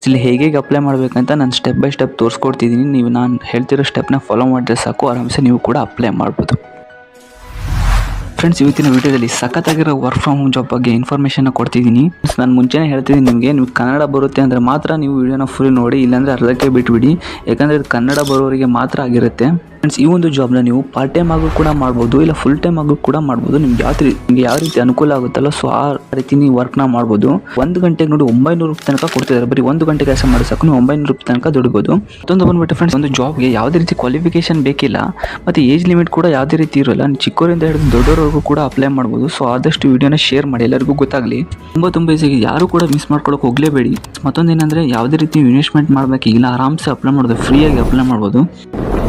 ಇಲ್ಲಿ ಹೇಗೆ ಅಪ್ಲೈ ಮಾಡಬೇಕಂತ ನಾನು ಸ್ಟೆಪ್ ಬೈ ಸ್ಟೆಪ್ ತೋರಿಸ್ಕೊಡ್ತಿದ್ದೀನಿ. ನೀವು ನಾನು ಹೇಳ್ತಿರೋ ಸ್ಟೆಪ್ನ ಫಾಲೋ ಮಾಡಿದ್ರೆ ಸಾಕು, ಆರಾಮ್ಸೆ ನೀವು ಕೂಡ ಅಪ್ಲೈ ಮಾಡ್ಬೋದು. ಫ್ರೆಂಡ್ಸ್, ಇವತ್ತಿನ ವೀಡಿಯೋದಲ್ಲಿ ಸಖತ್ತಾಗಿರೋ ವರ್ಕ್ ಫ್ರಮ್ ಹೋಮ್ ಜಾಬ್ ಬಗ್ಗೆ ಇನ್ಫಾರ್ಮೇಷನ್ ಕೊಡ್ತಿದ್ದೀನಿ. ನಾನು ಮುಂಚೆನೇ ಹೇಳ್ತಿದ್ದೀನಿ ನಿಮಗೆ, ನೀವು ಕನ್ನಡ ಬರುತ್ತೆ ಅಂದರೆ ಮಾತ್ರ ನೀವು ವೀಡಿಯೋನ ಫುಲ್ ನೋಡಿ, ಇಲ್ಲಾಂದರೆ ಅರ್ಧಕ್ಕೆ ಬಿಟ್ಬಿಡಿ. ಯಾಕಂದರೆ ಇದು ಕನ್ನಡ ಬರೋರಿಗೆ ಮಾತ್ರ ಆಗಿರುತ್ತೆ. ಫ್ರೆಂಡ್ಸ್, ಈ ಒಂದು ಜಾಬ್ನ ನೀವು ಪಾರ್ಟ್ ಟೈಮ್ ಆಗು ಕೂಡ ಮಾಡ್ಬೋದು, ಇಲ್ಲ ಫುಲ್ ಟೈಮ್ ಆಗು ಕೂಡ ಮಾಡ್ಬೋದು. ನಿಮ್ಗೆ ಯಾವ ರೀತಿ ಅನುಕೂಲ ಆಗುತ್ತಲ್ಲ, ಸೊ ಆ ರೀತಿ ನೀವು ವರ್ಕ್ನ ಮಾಡ್ಬೋದು. 1 ಗಂಟೆಗೆ ನೋಡಿ 900 ರೂಪಾಯಿ ತನಕ ಕೊಡ್ತಿದ್ದಾರೆ. ಬರೀ 1 ಗಂಟೆ ಕೆಲಸ ಮಾಡಿ ಸಾಕು, ನೀವು 900 ರೂಪಾಯಿ ತನಕ ದುಡಿಬೋದು. ಮತ್ತೊಂದು ಬಂದ್ಬಿಟ್ಟು ಫ್ರೆಂಡ್ಸ್, ಒಂದು ಜಾಬ್ಗೆ ಯಾವುದೇ ರೀತಿ ಕ್ವಾಲಿಫಿಕೇಶನ್ ಬೇಕಿಲ್ಲ, ಮತ್ತು ಏಜ್ ಲಿಮಿಟ್ ಕೂಡ ಯಾವುದೇ ರೀತಿ ಇರೋಲ್ಲ. ನೀವು ಚಿಕ್ಕವರಿಂದ ಹಿಡಿದು ದೊಡ್ಡವರೆಗೂ ಕೂಡ ಅಪ್ಲೈ ಮಾಡ್ಬೋದು. ಸೊ ಆದಷ್ಟು ವಿಡಿಯೋನ ಶೇರ್ ಮಾಡಿ, ಎಲ್ಲರಿಗೂ ಗೊತ್ತಾಗಲಿ. ತುಂಬ ಈಸಿಯಾಗಿ ಯಾರು ಕೂಡ ಮಿಸ್ ಮಾಡ್ಕೊಳ್ಳೋಕೆ ಹೋಗಲೇಬೇಡಿ. ಮತ್ತೊಂದೇನೆಂದರೆ, ಯಾವುದೇ ರೀತಿ ಇನ್ವೆಸ್ಟ್ಮೆಂಟ್ ಮಾಡಬೇಕಿಲ್ಲ, ಆರಾಮ್ಸೆ ಅಪ್ಲೈ ಮಾಡೋದು, ಫ್ರೀಯಾಗಿ ಅಪ್ಲೈ ಮಾಡ್ಬೋದು.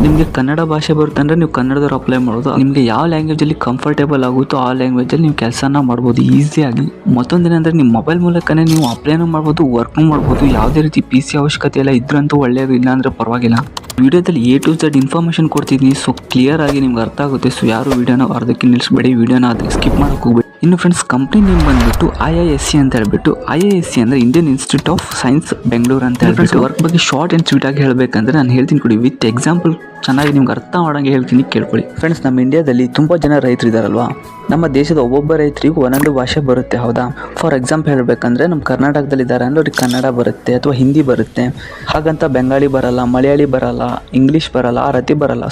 ನಿಮಗೆ ಕನ್ನಡ ಭಾಷೆ ಬರುತ್ತೆ ಅಂದರೆ ನೀವು ಕನ್ನಡದವ್ರು ಅಪ್ಲೈ ಮಾಡೋದು. ನಿಮಗೆ ಯಾವ ಲ್ಯಾಂಗ್ವೇಜಲ್ಲಿ ಕಂಫರ್ಟೇಬಲ್ ಆಗುತ್ತೋ ಆ ಲ್ಯಾಂಗ್ವೇಜಲ್ಲಿ ನೀವು ಕೆಲಸನ ಮಾಡ್ಬೋದು ಈಸಿಯಾಗಿ. ಮತ್ತೊಂದೇನೆಂದರೆ, ನಿಮ್ಮ ಮೊಬೈಲ್ ಮೂಲಕನೇ ನೀವು ಅಪ್ಲೈನೂ ಮಾಡ್ಬೋದು, ವರ್ಕ್ನೂ ಮಾಡ್ಬೋದು. ಯಾವುದೇ ರೀತಿ PC ಅವಶ್ಯಕತೆ ಎಲ್ಲ ಇದ್ರಂತೂ ಒಳ್ಳೆಯದು, ಇಲ್ಲ ಅಂದರೆ ಪರವಾಗಿಲ್ಲ. ವಿಡಿಯೋದಲ್ಲಿ A to Z ಇನ್ಫಾರ್ಮೇಷನ್ ಕೊಡ್ತಿದ್ದೀನಿ, ಸೊ ಕ್ಲಿಯರ್ ಆಗಿ ನಿಮ್ಗೆ ಅರ್ಥ ಆಗುತ್ತೆ. ಸೊ ಯಾರು ವಿಡಿಯೋನ ಅರ್ಧಕ್ಕೆ ನಿಲ್ಲಿಸಬೇಡಿ, ವಿಡಿಯೋನ ಅದಕ್ಕೆ ಸ್ಕಿಪ್ ಮಾಡೋಕೆ ಹೋಗ್ಬೇಡಿ. ಇನ್ನು ಫ್ರೆಂಡ್ಸ್, ಕಂಪ್ನಿ ನೇಮ್ ಬಂದುಬಿಟ್ಟು IISc ಅಂತ ಹೇಳ್ಬಿಟ್ಟು, IISc ಅಂದರೆ Indian institute of science Bengaluru ಅಂತ ಹೇಳ್ಬಿಟ್ಟು. ವರ್ಕ್ ಬಗ್ಗೆ ಶಾರ್ಟ್ ಆ್ಯಂಡ್ ಸ್ವೀಟ್ ಆಗಿ ಹೇಳಬೇಕಂದ್ರೆ ನಾನು ಹೇಳ್ತೀನಿ ಕೊಡಿ, ವಿತ್ ಎಕ್ಸಾಂಪಲ್ ಚೆನ್ನಾಗಿ ನಿಮ್ಗೆ ಅರ್ಥ ಮಾಡೋಂಗೆ ಹೇಳ್ತೀನಿ, ಕೇಳ್ಕೊಳ್ಳಿ. ಫ್ರೆಂಡ್ಸ್, ನಮ್ಮ ಇಂಡಿಯಾದಲ್ಲಿ ತುಂಬ ಜನ ರೈತರು ಇದ್ದಾರಲ್ವಾ. ನಮ್ಮ ದೇಶದ ಒಬ್ಬೊಬ್ಬ ರೈತರಿಗೂ ಒಂದೊಂದು ಭಾಷೆ ಬರುತ್ತೆ, ಹೌದಾ? ಫಾರ್ ಎಕ್ಸಾಂಪಲ್ ಹೇಳಬೇಕಂದ್ರೆ, ನಮ್ಮ ಕರ್ನಾಟಕದಲ್ಲಿ ಇದ್ದಾರೆ ಅಂದರೆ ಅವ್ರಿಗೆ ಕನ್ನಡ ಬರುತ್ತೆ ಅಥವಾ ಹಿಂದಿ ಬರುತ್ತೆ. ಹಾಗಂತ ಬೆಂಗಾಳಿ ಬರಲ್ಲ, ಮಲಯಾಳಿ ಬರಲ್ಲ, ಇಂಗ್ಲೀಷ್ ಬರಲ್ಲ, ಆ ರೀತಿ ಬರಲ್ಲ.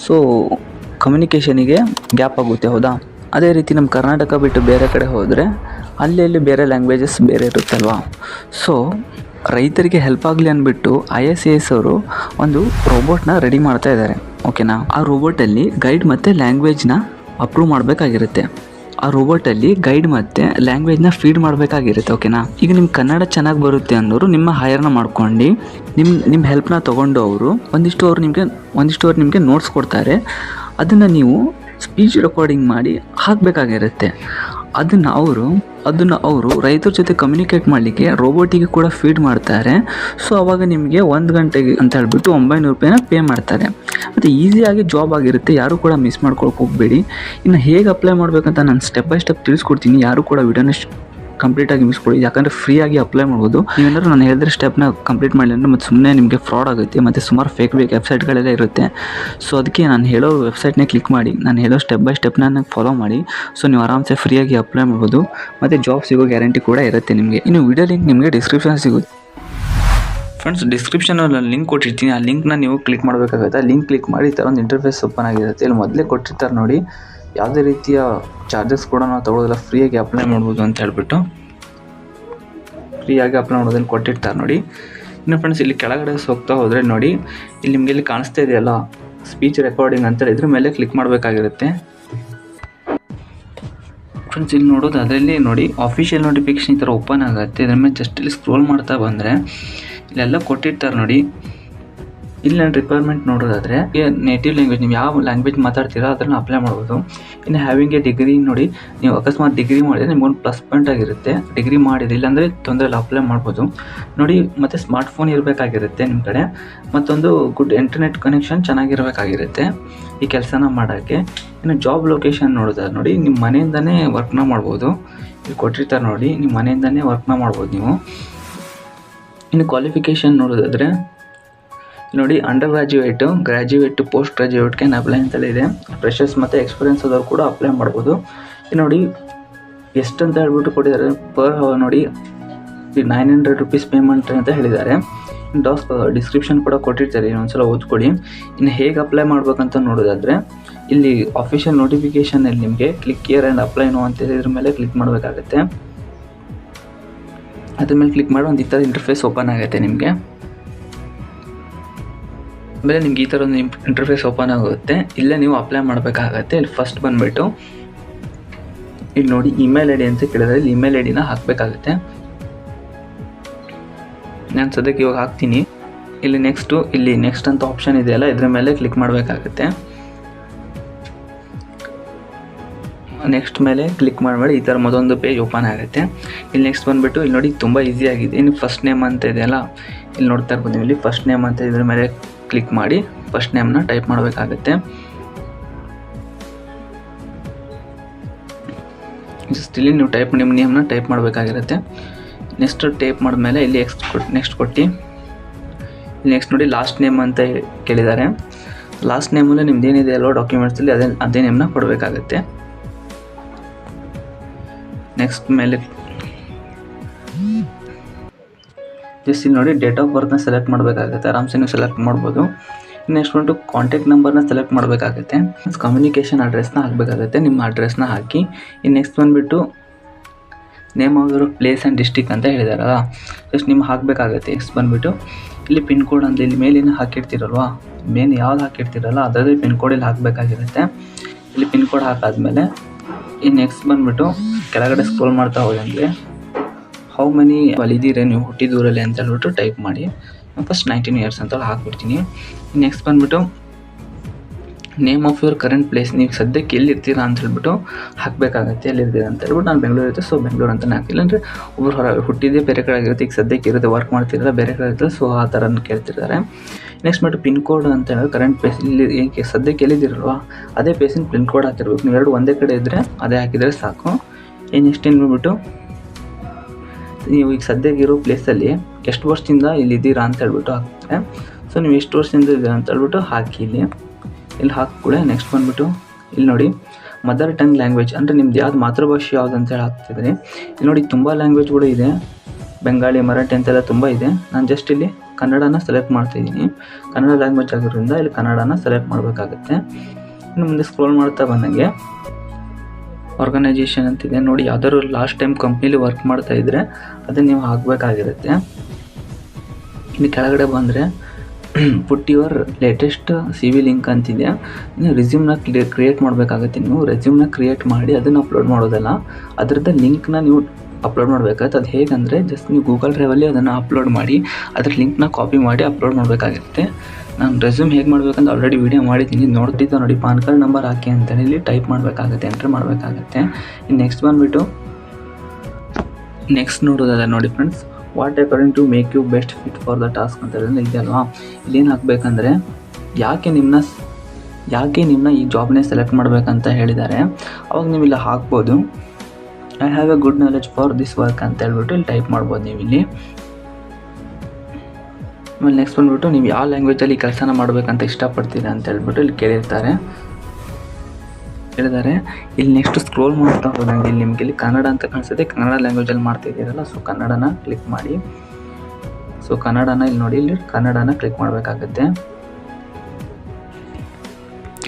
ಸೊ ಕಮ್ಯುನಿಕೇಷನಿಗೆ ಗ್ಯಾಪ್ ಆಗುತ್ತೆ, ಹೌದಾ? ಅದೇ ರೀತಿ ನಮ್ಮ ಕರ್ನಾಟಕ ಬಿಟ್ಟು ಬೇರೆ ಕಡೆ ಹೋದರೆ ಅಲ್ಲಿ ಬೇರೆ ಲ್ಯಾಂಗ್ವೇಜಸ್ ಬೇರೆ ಇರುತ್ತಲ್ವಾ. ಸೊ ರೈತರಿಗೆ ಹೆಲ್ಪ್ ಆಗಲಿ ಅಂದ್ಬಿಟ್ಟು IISc ಅವರು ಒಂದು ರೋಬೋಟ್ನ ರೆಡಿ ಮಾಡ್ತಾ ಇದ್ದಾರೆ, ಓಕೆನಾ? ಆ ರೋಬೋಟಲ್ಲಿ ಗೈಡ್ ಮತ್ತು ಲ್ಯಾಂಗ್ವೇಜ್ನ ಅಪ್ರೂವ್ ಮಾಡಬೇಕಾಗಿರುತ್ತೆ. ಆ ರೋಬೋಟಲ್ಲಿ ಗೈಡ್ ಮತ್ತು ಲ್ಯಾಂಗ್ವೇಜ್ನ ಫೀಡ್ ಮಾಡಬೇಕಾಗಿರುತ್ತೆ, ಓಕೆನಾ? ಈಗ ನಿಮ್ಮ ಕನ್ನಡ ಚೆನ್ನಾಗಿ ಬರುತ್ತೆ ಅನ್ನೋರು ನಿಮ್ಮ ಹೈರ್ನ ಮಾಡ್ಕೊಂಡು ನಿಮ್ಮ ಹೆಲ್ಪ್ನ ತೊಗೊಂಡು ಒಂದಿಷ್ಟು ಅವ್ರು ನಿಮಗೆ ನೋಟ್ಸ್ ಕೊಡ್ತಾರೆ. ಅದನ್ನು ನೀವು ಸ್ಪೀಚ್ ರೆಕಾರ್ಡಿಂಗ್ ಮಾಡಿ ಹಾಕಬೇಕಾಗಿರುತ್ತೆ. ಅದನ್ನು ಅವರು ರೈತರ ಜೊತೆ ಕಮ್ಯುನಿಕೇಟ್ ಮಾಡಲಿಕ್ಕೆ ರೋಬೋಟಿಗೆ ಕೂಡ ಫೀಡ್ ಮಾಡ್ತಾರೆ. ಸೊ ಆವಾಗ ನಿಮಗೆ 1 ಗಂಟೆಗೆ ಅಂತ ಹೇಳ್ಬಿಟ್ಟು 900 ರೂಪಾಯಿನ ಪೇ ಮಾಡ್ತಾರೆ. ಮತ್ತು ಈಸಿಯಾಗಿ ಜಾಬ್ ಆಗಿರುತ್ತೆ, ಯಾರು ಕೂಡ ಮಿಸ್ ಮಾಡ್ಕೊಳಕ್ಕೆ ಹೋಗಬೇಡಿ. ಇನ್ನು ಹೇಗೆ ಅಪ್ಲೈ ಮಾಡಬೇಕಂತ ನಾನು ಸ್ಟೆಪ್ ಬೈ ಸ್ಟೆಪ್ ತಿಳಿಸ್ಕೊಡ್ತೀನಿ. ಯಾರು ಕೂಡ ವಿಡಿಯೋನ ಕಂಪ್ಲೀಟಾಗಿ ಮಿಸ್ಕೊಡಿ, ಯಾಕಂದರೆ ಫ್ರೀಯಾಗಿ ಅಪ್ಲೈ ಮಾಡ್ಬೋದು. ನೀವೇನಾದ್ರು ನಾನು ಹೇಳಿದ್ರೆ ಸ್ಟೆಪ್ನ ಕಂಪ್ಲೀಟ್ ಮಾಡಲಿ ಅಂದರೆ ಮತ್ತು ಸುಮ್ಮನೆ ನಿಮಗೆ ಫ್ರಾಡ್ ಆಗುತ್ತೆ, ಮತ್ತು ಸುಮಾರು ಫೇಕ್ ವೆಬ್ಸೈಟ್ಗಳೆಲ್ಲ ಇರುತ್ತೆ. ಸೊ ಅದಕ್ಕೆ ನಾನು ಹೇಳೋ ವೆಬ್ಸೈಟ್ನೇ ಕ್ಲಿಕ್ ಮಾಡಿ, ನಾನು ಹೇಳೋ ಸ್ಟೆಪ್ ಬೈ ಸ್ಟೆಪ್ನ ಫಾಲೋ ಮಾಡಿ. ಸೊ ನೀವು ಆರಾಮ್ಸೆ ಫ್ರೀಯಾಗಿ ಅಪ್ಲೈ ಮಾಡ್ಬೋದು, ಮತ್ತು ಜಾಬ್ ಸಿಗೋ ಗ್ಯಾರಂಟಿ ಕೂಡ ಇರುತ್ತೆ ನಿಮಗೆ. ಇನ್ನು ವಿಡಿಯೋ ಲಿಂಕ್ ನಿಮಗೆ ಡಿಸ್ಕ್ರಿಪ್ಷನ್ ಸಿಗುತ್ತೆ. ಫ್ರೆಂಡ್ಸ್, ಡಿಸ್ಕ್ರಿಪ್ಷನಲ್ಲಿ ಲಿಂಕ್ ಕೊಟ್ಟಿರ್ತೀನಿ, ಆ ಲಿಂಕ್ನ ನೀವು ಕ್ಲಿಕ್ ಮಾಡಬೇಕಾಗುತ್ತೆ. ಲಿಂಕ್ ಕ್ಲಿಕ್ ಮಾಡಿ ಈ ಥರ ಒಂದು ಇಂಟರ್ಫೇಸ್ ಓಪನ್ ಆಗಿರುತ್ತೆ. ಇಲ್ಲಿ ಮೊದಲೇ ಕೊಟ್ಟಿರ್ತಾರೆ ನೋಡಿ, ಯಾವುದೇ ರೀತಿಯ ಚಾರ್ಜಸ್ ಕೂಡ ನಾವು ತೊಗೊಳ್ಳೋದಿಲ್ಲ, ಫ್ರೀಯಾಗಿ ಅಪ್ಲೈ ಮಾಡ್ಬೋದು ಅಂತ ಹೇಳ್ಬಿಟ್ಟು ಫ್ರೀಯಾಗಿ ಅಪ್ಲೈ ಮಾಡೋದನ್ನು ಕೊಟ್ಟಿರ್ತಾರೆ ನೋಡಿ. ಇನ್ನು ಫ್ರೆಂಡ್ಸ್, ಇಲ್ಲಿ ಕೆಳಗಡೆ ಹೋಗ್ತಾ ಹೋದರೆ ನೋಡಿ, ಇಲ್ಲಿ ನಿಮಗೆ ಇಲ್ಲಿ ಕಾಣಿಸ್ತಾ ಇದೆಯಲ್ಲ ಸ್ಪೀಚ್ ರೆಕಾರ್ಡಿಂಗ್ ಅಂತೇಳಿ, ಇದ್ರ ಮೇಲೆ ಕ್ಲಿಕ್ ಮಾಡಬೇಕಾಗಿರುತ್ತೆ. ಫ್ರೆಂಡ್ಸ್, ಇಲ್ಲಿ ನೋಡೋದು ಅದರಲ್ಲಿ ನೋಡಿ ಆಫಿಷಿಯಲ್ ನೋಟಿಫಿಕೇಶನ್ ಈ ಥರ ಓಪನ್ ಆಗುತ್ತೆ. ಇದ್ರ ಮೇಲೆ ಜಸ್ಟ್ ಇಲ್ಲಿ ಸ್ಕ್ರೋಲ್ ಮಾಡ್ತಾ ಬಂದರೆ ಇಲ್ಲೆಲ್ಲ ಕೊಟ್ಟಿರ್ತಾರೆ ನೋಡಿ. ಇಲ್ಲಿ ನಾನು ರಿಕ್ವೈರ್ಮೆಂಟ್ ನೋಡೋದಾದರೆ ನೇಟಿವ್ ಲ್ಯಾಂಗ್ವೇಜ್, ನೀವು ಯಾವ ಲ್ಯಾಂಗ್ವೇಜ್ ಮಾತಾಡ್ತೀರಾ ಅದನ್ನು ಅಪ್ಲೈ ಮಾಡ್ಬೋದು. ಇನ್ನು ಹ್ಯಾವಿಂಗ್ ಎ ಡಿಗ್ರಿ ನೋಡಿ, ನೀವು ಅಕಸ್ಮಾತ್ ಡಿಗ್ರಿ ಮಾಡಿದರೆ ನಿಮ್ಗೊಂದು ಪ್ಲಸ್ ಪಾಯಿಂಟ್ ಆಗಿರುತ್ತೆ. ಡಿಗ್ರಿ ಮಾಡಿದ್ರೆ ಇಲ್ಲಾಂದರೆ ತೊಂದರೆ ಇಲ್ಲ, ಅಪ್ಲೈ ಮಾಡ್ಬೋದು ನೋಡಿ. ಮತ್ತು ಸ್ಮಾರ್ಟ್ಫೋನ್ ಇರಬೇಕಾಗಿರುತ್ತೆ ನಿಮ್ಮ ಕಡೆ, ಮತ್ತೊಂದು ಗುಡ್ ಇಂಟರ್ನೆಟ್ ಕನೆಕ್ಷನ್ ಚೆನ್ನಾಗಿರಬೇಕಾಗಿರುತ್ತೆ ಈ ಕೆಲಸನ ಮಾಡೋಕ್ಕೆ. ಇನ್ನು ಜಾಬ್ ಲೊಕೇಶನ್ ನೋಡೋದಾದ್ರೆ ನೋಡಿ, ನಿಮ್ಮ ಮನೆಯಿಂದನೇ ವರ್ಕ್ನ ಮಾಡ್ಬೋದು. ಇಲ್ಲಿ ಕೊಟ್ಟಿರ್ತಾರೆ ನೋಡಿ, ನಿಮ್ಮ ಮನೆಯಿಂದನೇ ವರ್ಕ್ನ ಮಾಡ್ಬೋದು ನೀವು. ಇನ್ನು ಕ್ವಾಲಿಫಿಕೇಷನ್ ನೋಡೋದಾದರೆ ನೋಡಿ, under graduate, post graduate can apply ಅಂತಲೇ ಇದೆ. ಫ್ರೆಷರ್ಸ್ ಮತ್ತು ಎಕ್ಸ್ಪೀರಿಯನ್ಸ್ ಆದವ್ರು ಕೂಡ ಅಪ್ಲೈ ಮಾಡ್ಬೋದು. ನೋಡಿ ಎಷ್ಟು ಅಂತ ಹೇಳ್ಬಿಟ್ಟು ಕೊಟ್ಟಿದ್ದಾರೆ, ಪರ್ ನೋಡಿ 900 ರೂಪೀಸ್ ಪೇಮೆಂಟ್ ಅಂತ ಹೇಳಿದ್ದಾರೆ. ಡಿಸ್ಕ್ರಿಪ್ಷನ್ ಕೂಡ ಕೊಟ್ಟಿರ್ತಾರೆ, ಇನ್ನೊಂದ್ಸಲ ಓದ್ಕೊಳ್ಳಿ. ಇನ್ನು ಹೇಗೆ ಅಪ್ಲೈ ಮಾಡ್ಬೇಕಂತ ನೋಡೋದಾದರೆ ಇಲ್ಲಿ ಆಫಿಷಿಯಲ್ ನೋಟಿಫಿಕೇಷನಲ್ಲಿ ನಿಮಗೆ click here and apply now ಅಂತ ಇದ್ರ ಮೇಲೆ ಕ್ಲಿಕ್ ಮಾಡಬೇಕಾಗತ್ತೆ. ಅದ್ರ ಮೇಲೆ ಕ್ಲಿಕ್ ಮಾಡಿ ಒಂದು ಈ ಥರ ಇಂಟರ್ಫೇಸ್ ಓಪನ್ ಆಗುತ್ತೆ ನಿಮಗೆ. ಆಮೇಲೆ ನಿಮ್ಗೆ ಈ ಥರ ಒಂದು ಇಂಟರ್ಫೇಸ್ ಓಪನ್ ಆಗುತ್ತೆ. ಇಲ್ಲೇ ನೀವು ಅಪ್ಲೈ ಮಾಡಬೇಕಾಗತ್ತೆ. ಇಲ್ಲಿ ಫಸ್ಟ್ ಬಂದುಬಿಟ್ಟು ಇಲ್ಲಿ ನೋಡಿ ಇಮೇಲ್ ID ಅಂತ ಕೇಳಿದ್ರೆ ಇಲ್ಲಿ ಇಮೇಲ್ IDನ ಹಾಕಬೇಕಾಗುತ್ತೆ. ನಾನು ಸದ್ಯಕ್ಕೆ ಇವಾಗ ಹಾಕ್ತೀನಿ. ಇಲ್ಲಿ ನೆಕ್ಸ್ಟ್ ಅಂತ ಆಪ್ಷನ್ ಇದೆಯಲ್ಲ, ಇದ್ರ ಮೇಲೆ ಕ್ಲಿಕ್ ಮಾಡಬೇಕಾಗುತ್ತೆ. ನೆಕ್ಸ್ಟ್ ಮೇಲೆ ಕ್ಲಿಕ್ ಮಾಡಿ ಈ ಥರ ಮತ್ತೊಂದು ಪೇಜ್ ಓಪನ್ ಆಗುತ್ತೆ. ಇಲ್ಲಿ ನೆಕ್ಸ್ಟ್ ಬಂದುಬಿಟ್ಟು ಇಲ್ಲಿ ನೋಡಿ ತುಂಬ ಈಸಿ ಆಗಿದೆ. ಇನ್ನು ಫಸ್ಟ್ ನೇಮ್ ಅಂತ ಇದೆಯಲ್ಲ, ಇಲ್ಲಿ ನೋಡ್ತಾ ಇರ್ಬೋದು ನೀವು, ಇಲ್ಲಿ ಫಸ್ಟ್ ನೇಮ್ ಅಂತ ಇದ್ರ ಮೇಲೆ ಕ್ಲಿಕ್ ಮಾಡಿ ಫಸ್ಟ್ ನೇಮ್ನ ಟೈಪ್ ಮಾಡಬೇಕಾಗುತ್ತೆ. ಜಸ್ಟ್ ಇಲ್ಲಿ ನೀವು ನಿಮ್ಮ ನೇಮ್ನ ಟೈಪ್ ಮಾಡಬೇಕಾಗಿರುತ್ತೆ. ನೆಕ್ಸ್ಟ್ ಟೇಪ್ ಮಾಡಿದ್ಮೇಲೆ ಇಲ್ಲಿ ನೆಕ್ಸ್ಟ್ ಕೊಟ್ಟು ಇಲ್ಲಿ ನೆಕ್ಸ್ಟ್ ನೋಡಿ ಲಾಸ್ಟ್ ನೇಮ್ ಅಂತ ಕೇಳಿದ್ದಾರೆ. ಲಾಸ್ಟ್ ನೇಮಲ್ಲಿ ನಿಮ್ದು ಏನಿದೆ ಅಲ್ವ ಡಾಕ್ಯುಮೆಂಟ್ಸಲ್ಲಿ ಅದೇ ನೇಮ್ನ ಕೊಡಬೇಕಾಗತ್ತೆ. ನೆಕ್ಸ್ಟ್ ಮೇಲೆ ಜಸ್ಟ್ ಇಲ್ಲಿ ನೋಡಿ ಡೇಟ್ ಆಫ್ ಬರ್ತ್ನ ಸೆಲೆಕ್ಟ್ ಮಾಡಬೇಕಾಗುತ್ತೆ. ಆರಾಮ್ಸೆ ನೀವು ಸೆಲೆಕ್ಟ್ ಮಾಡ್ಬೋದು. ನೆಕ್ಸ್ಟ್ ಬಂದು ಕಾಂಟ್ಯಾಕ್ಟ್ ನಂಬರ್ನ ಸೆಲೆಕ್ಟ್ ಮಾಡಬೇಕಾಗುತ್ತೆ. ಕಮ್ಯುನಿಕೇಷನ್ ಅಡ್ರೆಸ್ನ ಹಾಕಬೇಕಾಗುತ್ತೆ. ನಿಮ್ಮ ಅಡ್ರೆಸ್ನ ಹಾಕಿ ಇನ್ನು ನೆಕ್ಸ್ಟ್ ಬಂದುಬಿಟ್ಟು ನೇಮ್ ಆಗಿರೋ ಪ್ಲೇಸ್ ಆ್ಯಂಡ್ ಡಿಸ್ಟಿಕ್ ಅಂತ ಹೇಳಿದಾರಲ್ಲ, ಜಸ್ಟ್ ನಿಮ್ಗೆ ಹಾಕಬೇಕಾಗತ್ತೆ. ನೆಕ್ಸ್ಟ್ ಬಂದುಬಿಟ್ಟು ಇಲ್ಲಿ ಪಿನ್ ಕೋಡ್ ಅಂತ ಇಲ್ಲಿ ಮೇಲೇನು ಹಾಕಿರ್ತೀರಲ್ವ, ಮೇನ್ ಯಾವ್ದು ಹಾಕಿರ್ತೀರಲ್ಲ ಅದರದ್ದು ಪಿನ್ ಕೋಡ್ ಇಲ್ಲಿ ಹಾಕಬೇಕಾಗಿರುತ್ತೆ. ಇಲ್ಲಿ ಪಿನ್ ಕೋಡ್ ಹಾಕಾದ್ಮೇಲೆ ಇನ್ನು ನೆಕ್ಸ್ಟ್ ಬಂದುಬಿಟ್ಟು ಕೆಳಗಡೆ ಸ್ಕ್ರೋಲ್ ಮಾಡ್ತಾ ಹೋದಂಗೆ ಹೌ ಮೆನಿ ಅಲ್ಲಿದ್ದೀರ ನೀವು ಹುಟ್ಟಿದೂರಲ್ಲಿ ಅಂತ ಹೇಳ್ಬಿಟ್ಟು ಟೈಪ್ ಮಾಡಿ. ಫಸ್ಟ್ 19 years ಅಂತ ಹಾಕ್ಬಿಡ್ತೀನಿ. ನೆಕ್ಸ್ಟ್ ಬಂದುಬಿಟ್ಟು name of your current place, ನೀವು ಸದ್ಯಕ್ಕೆ ಎಲ್ಲಿರ್ತೀರಾ ಅಂತ ಹೇಳ್ಬಿಟ್ಟು ಹಾಕಬೇಕಾಗತ್ತೆ. ಎಲ್ಲಿರ್ತೀರ ಅಂತ ಹೇಳ್ಬಿಟ್ಟು ನಾನು ಬೆಂಗಳೂರು ಇರುತ್ತೆ, ಸೊ ಬೆಂಗಳೂರು ಅಂತಲೇ ಹಾಕಿಲ್ಲ. ಅಂದರೆ ಒಬ್ಬರು ಹುಟ್ಟಿದ್ದೇ ಬೇರೆ ಕಡೆ ಆಗಿರುತ್ತೆ, ಈಗ ಸದ್ಯಕ್ಕೆ ಇರುತ್ತೆ, ವರ್ಕ್ ಮಾಡ್ತಿದ್ರೆ ಬೇರೆ ಕಡೆ ಇರುತ್ತೆ, ಸೊ ಆ ಥರ ಕೇಳ್ತಿರ್ತಾರೆ. ನೆಕ್ಸ್ಟ್ ಬಂದು ಪಿನ್ ಕೋಡ್ ಅಂತ ಹೇಳಿದ್ರೆ ಕರೆಂಟ್ ಪ್ಲೇಸ್ ಇಲ್ಲಿ ಏಕೆ ಸದ್ಯಕ್ಕೆ ಎಲ್ಲಿದ್ದೀರಲ್ವ ಅದೇ ಪ್ಲೇಸಿನ ಪಿನ್ ಕೋಡ್ ಹಾಕಿರ್ಬೇಕು. ನೀವು ಎರಡು ಒಂದೇ ಕಡೆ ಇದ್ದರೆ ಅದೇ ಹಾಕಿದರೆ ಸಾಕು. ನೆಕ್ಸ್ಟ್ ಏನು ಬಂದುಬಿಟ್ಟು ನೀವು ಈಗ ಸದ್ಯಕ್ಕೆ ಇರೋ ಪ್ಲೇಸಲ್ಲಿ ಎಷ್ಟು ವರ್ಷದಿಂದ ಇಲ್ಲಿದ್ದೀರಾ ಅಂತ ಹೇಳ್ಬಿಟ್ಟು ಹಾಕ್ತಾರೆ. ಸೊ ನೀವು ಎಷ್ಟು ವರ್ಷದಿಂದ ಇದ್ದೀರಾ ಅಂತ ಹೇಳ್ಬಿಟ್ಟು ಹಾಕಿ ಇಲ್ಲಿ ಹಾಕಿ ನೆಕ್ಸ್ಟ್ ಬಂದುಬಿಟ್ಟು ಇಲ್ಲಿ ನೋಡಿ ಮದರ್ ಟಂಗ್ ಲ್ಯಾಂಗ್ವೇಜ್ ಅಂದರೆ ನಿಮ್ದು ಯಾವ್ದು ಮಾತೃಭಾಷೆ ಯಾವ್ದು ಅಂತ ಹೇಳಿ ಹಾಕ್ತಿದ್ರಿ. ಇಲ್ಲಿ ನೋಡಿ ತುಂಬ ಲ್ಯಾಂಗ್ವೇಜ್ ಕೂಡ ಇದೆ, ಬೆಂಗಾಳಿ, ಮರಾಠಿ ಅಂತೆಲ್ಲ ತುಂಬ ಇದೆ. ನಾನು ಜಸ್ಟ್ ಇಲ್ಲಿ ಕನ್ನಡನ ಸೆಲೆಕ್ಟ್ ಮಾಡ್ತಾಯಿದ್ದೀನಿ. ಕನ್ನಡ ಲ್ಯಾಂಗ್ವೇಜ್ ಆಗಿರೋದ್ರಿಂದ ಇಲ್ಲಿ ಕನ್ನಡನ ಸೆಲೆಕ್ಟ್ ಮಾಡಬೇಕಾಗುತ್ತೆ. ಇನ್ನು ಮುಂದೆ ಸ್ಕ್ರೋಲ್ ಮಾಡ್ತಾ ಬಂದಂಗೆ ಆರ್ಗನೈಜೇಷನ್ ಅಂತಿದೆ ನೋಡಿ, ಯಾವ್ದಾದ್ರು ಲಾಸ್ಟ್ ಟೈಮ್ ಕಂಪ್ನೀಲಿ ವರ್ಕ್ ಮಾಡ್ತಾ ಇದ್ದರೆ ಅದನ್ನು ನೀವು ಹಾಕಬೇಕಾಗಿರುತ್ತೆ. ಇನ್ನು ಕೆಳಗಡೆ ಬಂದರೆ put your latest CV link ಅಂತಿದೆ. ನೀವು ರೆಸ್ಯೂಮ್ನ ಕ್ರಿಯೇಟ್ ಮಾಡಬೇಕಾಗುತ್ತೆ. ನೀವು ರೆಸ್ಯೂಮ್ನ ಕ್ರಿಯೇಟ್ ಮಾಡಿ ಅದನ್ನು ಅಪ್ಲೋಡ್ ಮಾಡೋದಲ್ಲ, ಅದರದ್ದು ಲಿಂಕ್ನ ನೀವು ಅಪ್ಲೋಡ್ ಮಾಡಬೇಕಾಗುತ್ತೆ. ಅದು ಹೇಗಂದರೆ ಜಸ್ಟ್ ನೀವು ಗೂಗಲ್ ಡ್ರೈವಲ್ಲಿ ಅದನ್ನು ಅಪ್ಲೋಡ್ ಮಾಡಿ ಅದ್ರ ಲಿಂಕ್ನ ಕಾಪಿ ಮಾಡಿ ಅಪ್ಲೋಡ್ ಮಾಡಬೇಕಾಗುತ್ತೆ. ನಾನು ರೆಸ್ಯೂಮ್ ಹೇಗೆ ಮಾಡಬೇಕಂತ ಆಲ್ರೆಡಿ ವೀಡಿಯೋ ಮಾಡಿದ್ದೀನಿ, ನೋಡ್ತಿದ್ದೆ ನೋಡಿ. ಪಾನ್ ಕಾರ್ಡ್ ನಂಬರ್ ಹಾಕಿ ಅಂತೇಳಿ ಇಲ್ಲಿ ಟೈಪ್ ಮಾಡಬೇಕಾಗುತ್ತೆ, ಎಂಟ್ರ್ ಮಾಡಬೇಕಾಗುತ್ತೆ. ಇನ್ನು ನೆಕ್ಸ್ಟ್ ಬಂದುಬಿಟ್ಟು ನೆಕ್ಸ್ಟ್ ನೋಡೋದಲ್ಲ ನೋಡಿ friends, what according to make you best fit for the task ಅಂತ ಹೇಳಿದ್ರೆ ಇದೆ ಅಲ್ವಾ. ಇಲ್ಲೇನು ಹಾಕಬೇಕಂದ್ರೆ ಯಾಕೆ ನಿಮ್ಮನ್ನ ಈ ಜಾಬ್ನೇ ಸೆಲೆಕ್ಟ್ ಮಾಡಬೇಕಂತ ಹೇಳಿದ್ದಾರೆ, ಅವಾಗ ನೀವು ಇಲ್ಲಿ ಹಾಕ್ಬೋದು I have A good knowledge for this work ಅಂತ ಹೇಳ್ಬಿಟ್ಟು ಇಲ್ಲಿ ಟೈಪ್ ಮಾಡ್ಬೋದು ನೀವು ಇಲ್ಲಿ. ಆಮೇಲೆ ನೆಕ್ಸ್ಟ್ ಬಂದುಬಿಟ್ಟು ನೀವು ಯಾವ ಲ್ಯಾಂಗ್ವೇಜಲ್ಲಿ ಕೆಲಸನ ಮಾಡಬೇಕಂತ ಇಷ್ಟಪಡ್ತೀರಾ ಅಂತ ಹೇಳ್ಬಿಟ್ಟು ಇಲ್ಲಿ ಹೇಳಿದ್ದಾರೆ. ಇಲ್ಲಿ ನೆಕ್ಸ್ಟ್ ಸ್ಕ್ರೋಲ್ ಮಾಡ್ತಾ ಹೋದಂಗೆ ಇಲ್ಲಿ ನಿಮಗೆ ಇಲ್ಲಿ ಕನ್ನಡ ಅಂತ ಕಾಣಿಸುತ್ತೆ, ಕನ್ನಡ ಲ್ಯಾಂಗ್ವೇಜಲ್ಲಿ ಮಾಡ್ತಿದ್ದೀರಲ್ಲ, ಸೊ ಕನ್ನಡನ ಕ್ಲಿಕ್ ಮಾಡಿ. ಸೊ ಕನ್ನಡನ ಇಲ್ಲಿ ನೋಡಿ, ಇಲ್ಲಿ ಕನ್ನಡನ ಕ್ಲಿಕ್ ಮಾಡಬೇಕಾಗುತ್ತೆ.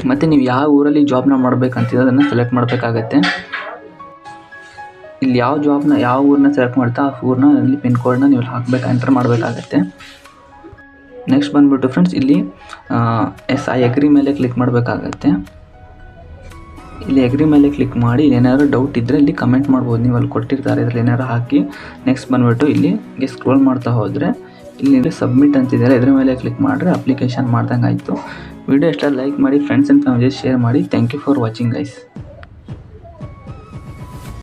ಮತ್ತು ನೀವು ಯಾವ ಊರಲ್ಲಿ ಜಾಬ್ನ ಮಾಡಬೇಕಂತಿದೆ ಅದನ್ನು ಸೆಲೆಕ್ಟ್ ಮಾಡಬೇಕಾಗತ್ತೆ. ಇಲ್ಲಿ ಯಾವ ಊರನ್ನ ಸೆಲೆಕ್ಟ್ ಮಾಡ್ತಾ ಆ ಊರನ್ನ ಇಲ್ಲಿ ಪಿನ್ ಕೋಡ್ನ ನೀವು ಹಾಕಬೇಕು, ಎಂಟರ್ ಮಾಡಬೇಕಾಗತ್ತೆ. ನೆಕ್ಸ್ಟ್ ಬಂದುಬಿಟ್ಟು ಫ್ರೆಂಡ್ಸ್ ಇಲ್ಲಿ ಐ ಅಗ್ರಿ ಮೇಲೆ ಕ್ಲಿಕ್ ಮಾಡಬೇಕಾಗತ್ತೆ. ಇಲ್ಲಿ ಅಗ್ರಿ ಮೇಲೆ ಕ್ಲಿಕ್ ಮಾಡಿ ಇಲ್ಲಿ ಏನಾದ್ರು ಡೌಟ್ ಇದ್ದರೆ ಇಲ್ಲಿ ಕಮೆಂಟ್ ಮಾಡ್ಬೋದು, ನೀವು ಅಲ್ಲಿ ಕೊಟ್ಟಿರ್ತಾರೆ ಇದರಲ್ಲಿ ಏನಾದ್ರು ಹಾಕಿ. ನೆಕ್ಸ್ಟ್ ಬಂದುಬಿಟ್ಟು ಇಲ್ಲಿ ಸ್ಕ್ರೋಲ್ ಮಾಡ್ತಾ ಹೋದರೆ ಇಲ್ಲಿ ಸಬ್ಮಿಟ್ ಅಂತಿದ್ದಾರೆ, ಇದ್ರ ಮೇಲೆ ಕ್ಲಿಕ್ ಮಾಡಿದ್ರೆ ಅಪ್ಲಿಕೇಶನ್ ಮಾಡ್ದಂಗೆ ಆಯಿತು. ವಿಡಿಯೋ ಇಷ್ಟ ಲೈಕ್ ಮಾಡಿ, ಫ್ರೆಂಡ್ಸ್ ಆ್ಯಂಡ್ ಫ್ಯಾಮಿಲಿ ಶೇರ್ ಮಾಡಿ. Thank you for watching guys.